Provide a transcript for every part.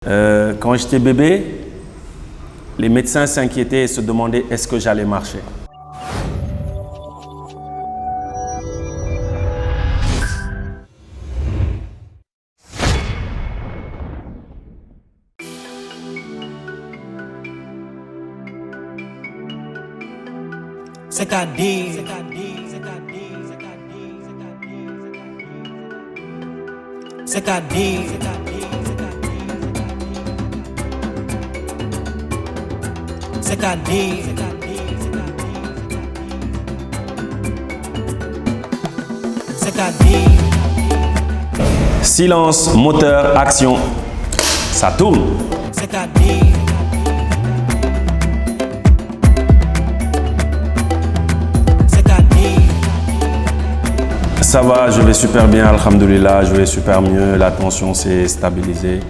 Quand j'étais bébé, les médecins s'inquiétaient et se demandaient est-ce que j'allais marcher. C'est qu'à dire. C'est qu'à dire. C'est qu'à dire. C'est qu'à dire. Silence, moteur, action. Ça tourne. C'est qu'à dire. C'est qu'à dire. Ça va, je vais super bien, alhamdoulilah, je vais super mieux, la tension s'est stabilisée.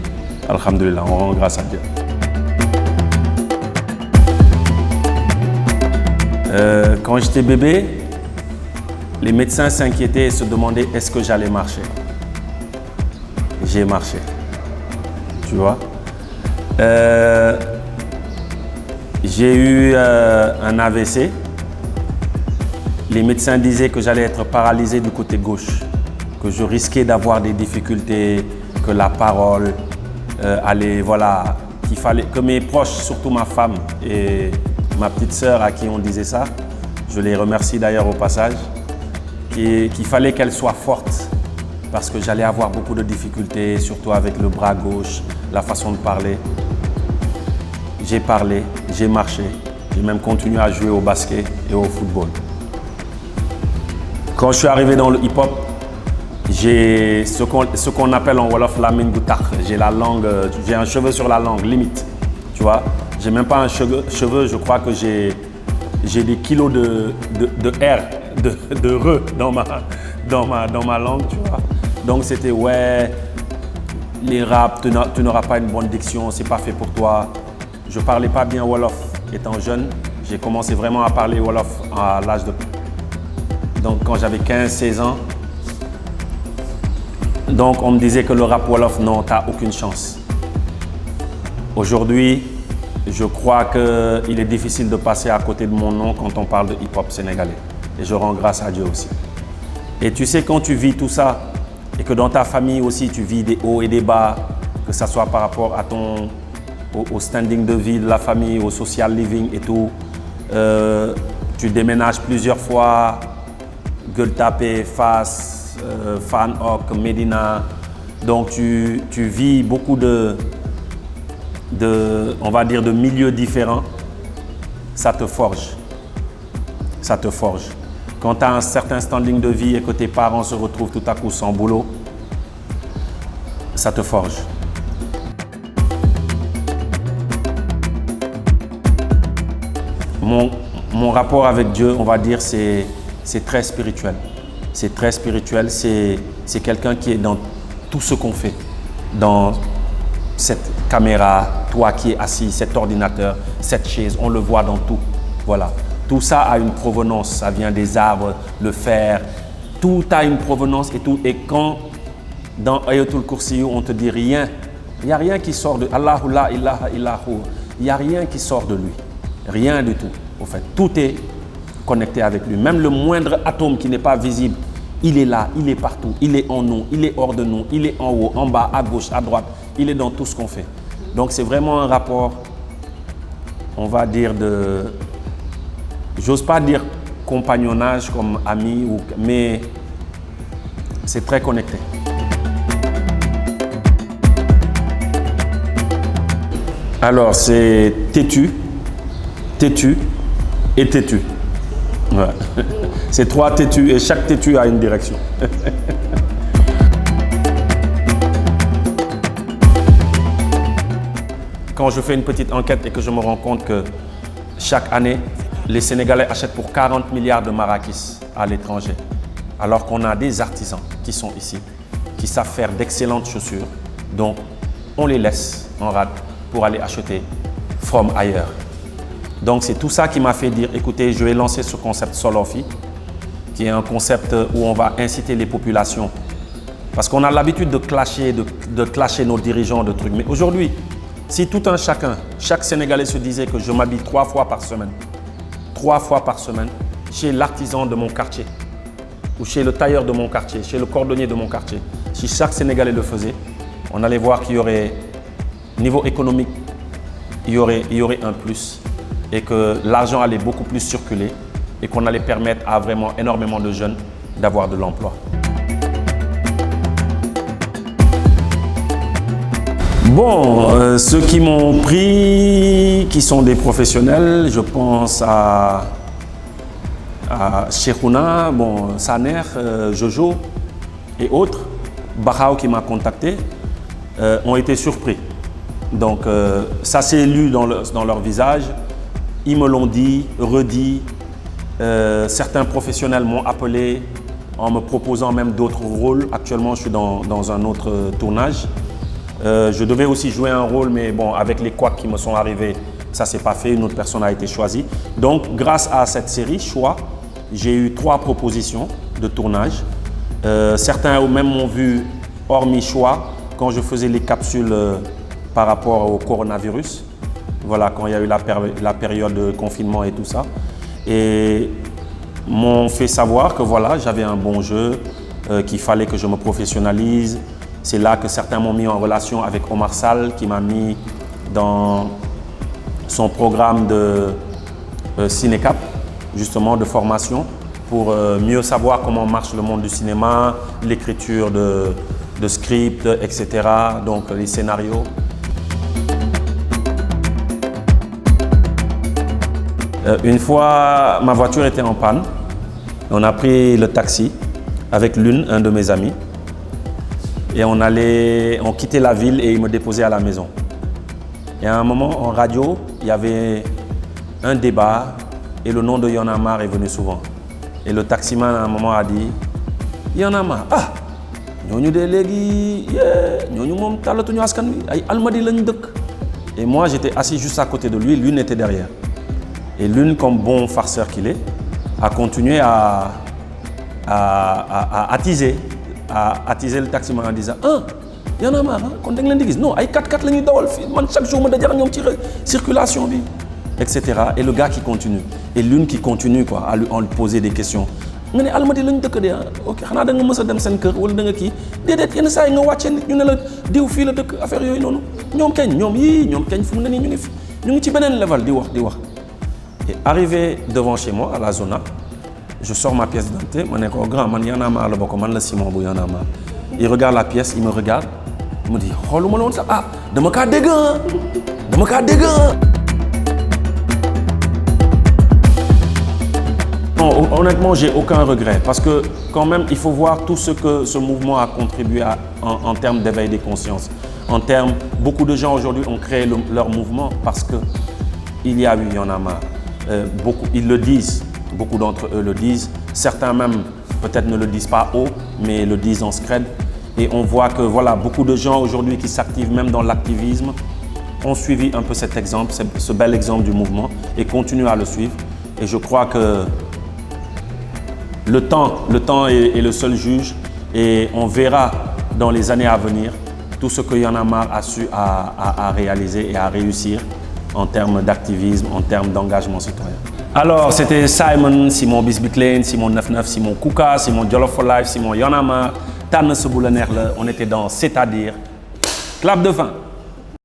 Alhamdoulilah, on rend grâce à Dieu. Quand j'étais bébé, les médecins s'inquiétaient et se demandaient est-ce que j'allais marcher. J'ai marché, tu vois. J'ai eu un AVC. Les médecins disaient que j'allais être paralysé du côté gauche, que je risquais d'avoir des difficultés, que la parole allait, voilà, qu'il fallait que mes proches, surtout ma femme et ma petite sœur à qui on disait ça, je les remercie d'ailleurs au passage, qu'il fallait qu'elle soit forte parce que j'allais avoir beaucoup de difficultés, surtout avec le bras gauche, la façon de parler. J'ai parlé, j'ai marché, j'ai même continué à jouer au basket et au football. Quand je suis arrivé dans le hip-hop, j'ai ce qu'on appelle en Wolof la mine gu tax. J'ai la langue, j'ai un cheveu sur la langue, limite, tu vois. J'ai même pas un cheveu, je crois que j'ai des kilos de R, de re dans ma langue, tu vois. Donc c'était ouais, les raps, tu n'auras pas une bonne diction, c'est pas fait pour toi. Je parlais pas bien Wolof étant jeune. J'ai commencé vraiment à parler Wolof à l'âge de... Donc quand j'avais 15-16 ans. Donc on me disait que le rap Wolof, non, t'as aucune chance. Aujourd'hui, je crois qu'il est difficile de passer à côté de mon nom quand on parle de hip-hop sénégalais. Et je rends grâce à Dieu aussi. Et tu sais, quand tu vis tout ça, et que dans ta famille aussi, tu vis des hauts et des bas, que ce soit par rapport à au standing de vie de la famille, au social living et tout, tu déménages plusieurs fois, Gueule Tapée, Fass, Fann Hock, Médina. Donc tu vis beaucoup on va dire, de milieux différents. Ça te forge. Ça te forge. Quand tu as un certain standing de vie et que tes parents se retrouvent tout à coup sans boulot, ça te forge. Mon rapport avec Dieu, on va dire, c'est très spirituel. C'est très spirituel. C'est quelqu'un qui est dans tout ce qu'on fait. Dans cette caméra, toi qui es assis, cet ordinateur, cette chaise, on le voit dans tout. Voilà. Tout ça a une provenance. Ça vient des arbres, le fer. Tout a une provenance et tout. Et quand dans Ayatul Kursi, on te dit rien, il n'y a rien qui sort de Allahu la ilaha illahu. Il n'y a rien qui sort de lui. Rien du tout. Au fait, tout est connecté avec lui. Même le moindre atome qui n'est pas visible, il est là, il est partout. Il est en nous, il est hors de nous, il est en haut, en bas, à gauche, à droite. Il est dans tout ce qu'on fait. Donc c'est vraiment un rapport, on va dire j'ose pas dire compagnonnage comme ami, mais c'est très connecté. Alors c'est têtu, têtu et têtu. Ouais. C'est 3 têtus et chaque têtu a une direction. Quand je fais une petite enquête et que je me rends compte que chaque année, les Sénégalais achètent pour 40 milliards de marakis à l'étranger, alors qu'on a des artisans qui sont ici, qui savent faire d'excellentes chaussures. Donc, on les laisse en rade pour aller acheter from ailleurs. Donc, c'est tout ça qui m'a fait dire, écoutez, je vais lancer ce concept Solofi, qui est un concept où on va inciter les populations Parce qu'on a l'habitude de clasher nos dirigeants, de trucs. Mais aujourd'hui, si tout un chacun, chaque Sénégalais se disait que je m'habille 3 fois par semaine, chez l'artisan de mon quartier, ou chez le tailleur de mon quartier, chez le cordonnier de mon quartier, si chaque Sénégalais le faisait, on allait voir qu'il y aurait, niveau économique, il y aurait un plus et que l'argent allait beaucoup plus circuler et qu'on allait permettre à vraiment énormément de jeunes d'avoir de l'emploi. Bon, ceux qui m'ont pris, qui sont des professionnels, je pense à Cheikhouna, bon, Saner, Jojo et autres, Bahao qui m'a contacté, ont été surpris. Donc ça s'est lu dans leur visage, ils me l'ont dit, redit, certains professionnels m'ont appelé en me proposant même d'autres rôles. Actuellement, je suis dans un autre tournage. Je devais aussi jouer un rôle, mais bon, avec les couacs qui me sont arrivés, ça s'est pas fait, une autre personne a été choisie. Donc, grâce à cette série, Choix, j'ai eu 3 propositions de tournage. Certains même m'ont vu, hormis Choix, quand je faisais les capsules par rapport au coronavirus. Voilà, quand il y a eu la période de confinement et tout ça. Et m'ont fait savoir que voilà, j'avais un bon jeu, qu'il fallait que je me professionnalise. C'est là que certains m'ont mis en relation avec Omar Sall, qui m'a mis dans son programme de Cinécap, justement de formation, pour mieux savoir comment marche le monde du cinéma, l'écriture de scripts, etc., donc les scénarios. Une fois, ma voiture était en panne. On a pris le taxi avec Lune, un de mes amis. Et on quittait la ville et il me déposait à la maison. Et à un moment, en radio, il y avait un débat et le nom de Y'en a marre est venu souvent. Et le taximan, à un moment, a dit « Y'en a marre, ah, ñooñu de léegi, ñooñu moom talatuñu askan wi, ay almadi lañ dëkk. » Et moi, j'étais assis juste à côté de lui, Lune était derrière. Et Lune, comme bon farceur qu'il est, a continué à attiser le taximan en disant « Ah, Y'en a marre, kon da nga leen di gis non ay 4x4 la ñuy dawal fii man chaque jour ma dajeek ñoom ci circulation bi, etc. » Et le gars qui continue, et Lune qui continue quoi, à lui poser des questions. nga ne Almadies lañ dëkk de ok xanaa da nga mës a dem seen kër wala da nga kii déedéet yenn saa yi nga wàccee nit ñu ne la diw fii la dëkk affaire yooyu noonu ñoom kañ fu mu ne nii ñu ngi ci beneen level di wax. Et arrivé devant chez moi à la zona, je sors ma pièce d'identité, je dis grand, man Y'en a marre le bokk, man la Simon bu Y'en a marre. Il regarde la pièce, il me regarde, il me dit xooluma la woon sax ah dama kaa dégg. Non, honnêtement, j'ai aucun regret parce que quand même, il faut voir tout ce que ce mouvement a contribué en termes d'éveil des consciences. Beaucoup de gens aujourd'hui ont créé leur mouvement parce que il y a eu Y'en a marre. Ils le disent, beaucoup d'entre eux le disent. Certains même peut-être ne le disent pas haut, mais le disent en scred. Et on voit que voilà, beaucoup de gens aujourd'hui qui s'activent même dans l'activisme ont suivi un peu cet exemple, ce bel exemple du mouvement et continuent à le suivre. Et je crois que le temps est le seul juge et on verra dans les années à venir tout ce que Y'en a marre a su à réaliser et à réussir en termes d'activisme, en termes d'engagement citoyen. Alors, c'était Simon Bisbiclane, Simon 99, Simon Kouka, Simon Jollof for Life, Simon Y'en a marre, Tànn sa bu la neex la, on était dans C'est-à-dire, clap de fin.